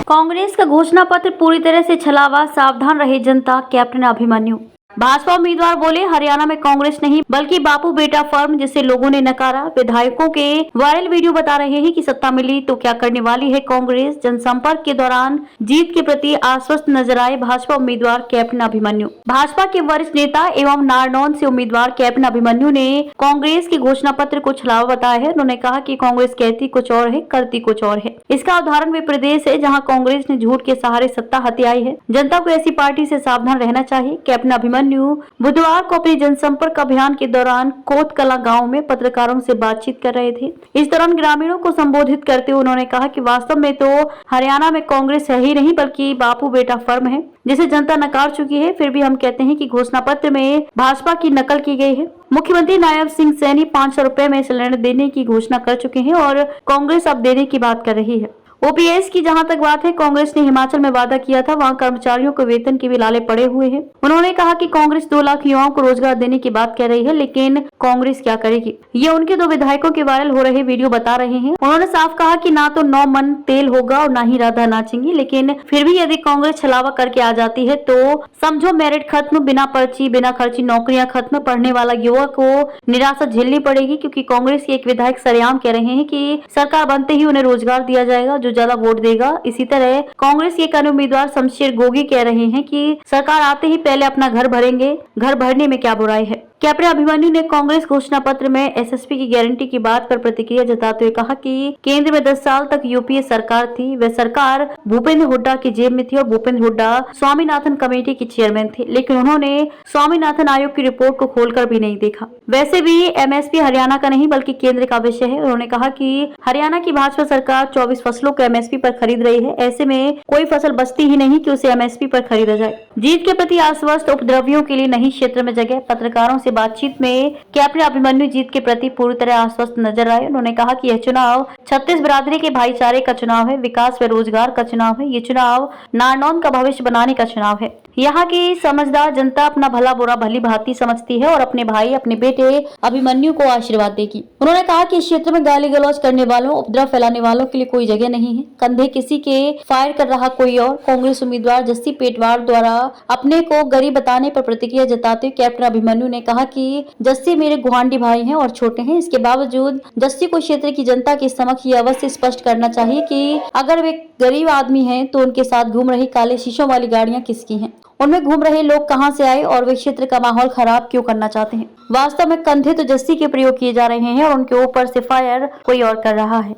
कांग्रेस का घोषणा पत्र पूरी तरह से छलावा, सावधान रहे जनता, कैप्टन अभिमन्यु। भाजपा उम्मीदवार बोले, हरियाणा में कांग्रेस नहीं बल्कि बापू बेटा फर्म, जिसे लोगों ने नकारा। विधायकों के वायरल वीडियो बता रहे हैं कि सत्ता मिली तो क्या करने वाली है कांग्रेस। जनसंपर्क के दौरान जीत के प्रति आश्वस्त नजर आए भाजपा उम्मीदवार कैप्टन अभिमन्यु। भाजपा के वरिष्ठ नेता एवं नारनौल से उम्मीदवार कैप्टन अभिमन्यु ने कांग्रेस के घोषणा पत्र को छलावा बताया है। उन्होंने कहा कि कांग्रेस कहती कुछ और है, करती कुछ और है। इसका उदाहरण वे प्रदेश है जहाँ कांग्रेस ने झूठ के सहारे सत्ता हथियाई है। जनता को ऐसी पार्टी से सावधान रहना चाहिए। कैप्टन अभिमन्यु बुधवार को अपने जनसंपर्क अभियान के दौरान कोतकला गांव में पत्रकारों से बातचीत कर रहे थे। इस दौरान ग्रामीणों को संबोधित करते हुए उन्होंने कहा कि वास्तव में तो हरियाणा में कांग्रेस है ही नहीं बल्कि बापू बेटा फर्म है, जिसे जनता नकार चुकी है। फिर भी हम कहते हैं कि घोषणा पत्र में भाजपा की नकल की गई है। मुख्यमंत्री नायब सिंह सैनी 500 रुपए में सिलेंडर देने की घोषणा कर चुके हैं और कांग्रेस अब देने की बात कर रही है। ओपीएस की जहां तक बात है, कांग्रेस ने हिमाचल में वादा किया था, वहां कर्मचारियों को वेतन के भी लाले पड़े हुए हैं। उन्होंने कहा कि कांग्रेस 2 लाख युवाओं को रोजगार देने की बात कर रही है, लेकिन कांग्रेस क्या करेगी, ये उनके 2 विधायकों के वायरल हो रहे वीडियो बता रहे हैं। उन्होंने साफ कहा कि ना तो 9 मन तेल होगा और ना ही राधा नाचेंगी, लेकिन फिर भी यदि कांग्रेस छलावा करके आ जाती है तो समझो मेरिट खत्म, बिना पर्ची बिना खर्ची नौकरियां खत्म, पढ़ने वाला युवा को निराशा झेलनी पड़ेगी। क्योंकि कांग्रेस के एक विधायक सरेआम कह रहे हैं कि सरकार बनते ही उन्हें रोजगार दिया जाएगा जो ज्यादा वोट देगा। इसी तरह कांग्रेस के एक अन्य उम्मीदवार शमशेर गोगी कह रहे हैं कि सरकार आते ही पहले अपना घर भरेंगे, घर भरने में क्या बुराई है। कैप्टन अभिमन्यु ने कांग्रेस घोषणा पत्र में एसएसपी की गारंटी की बात पर प्रतिक्रिया जताते हुए कहा कि केंद्र में 10 साल तक यूपीए सरकार थी, वह सरकार भूपेंद्र हुड्डा की जेब में थी और भूपेंद्र हुड्डा स्वामीनाथन कमेटी के चेयरमैन थे, लेकिन उन्होंने स्वामीनाथन आयोग की रिपोर्ट को खोलकर भी नहीं देखा। वैसे भी एमएसपी हरियाणा का नहीं बल्कि केंद्र का विषय है। उन्होंने कहा कि हरियाणा की भाजपा सरकार 24 फसलों को एमएसपी पर खरीद रही है, ऐसे में कोई फसल बचती ही नहीं कि उसे एमएसपी पर खरीदा जाए। जीत के प्रति आश्वस्त, उपद्रवियों के लिए नहीं क्षेत्र में जगह। पत्रकारों से बातचीत में कैप्टन अभिमन्यु जीत के प्रति पूरी तरह आश्वस्त नजर आए। उन्होंने कहा कि यह चुनाव 36 बिरादरी के भाईचारे का चुनाव है, विकास व रोजगार का चुनाव है। ये चुनाव नारनौल का भविष्य बनाने का चुनाव है। यहाँ की समझदार जनता अपना भला बुरा भली भांति समझती है और अपने भाई, अपने बेटे अभिमन्यु को आशीर्वाद देगी। उन्होंने कहा कि इस क्षेत्र में गाली गलौज करने वालों, उपद्रव फैलाने वालों के लिए कोई जगह नहीं है। कंधे किसी के फायर कर रहा कोई और। कांग्रेस उम्मीदवार जस्सी पेटवार द्वारा अपने को गरीब बताने पर प्रतिक्रिया जताते हुए कैप्टन अभिमन्यु ने कहा कि जस्सी मेरे गुआंढी भाई हैं और छोटे हैं। इसके बावजूद जस्सी को क्षेत्र की जनता के समक्ष ये अवश्य स्पष्ट करना चाहिए कि अगर वे गरीब आदमी हैं तो उनके साथ घूम रही काले शीशों वाली गाड़ियां किसकी हैं, उनमें घूम रहे लोग कहां से आए और वे क्षेत्र का माहौल खराब क्यों करना चाहते हैं। वास्तव में कंधे तो जस्सी के प्रयोग किए जा रहे हैं और उनके ऊपर से फायर कोई और कर रहा है।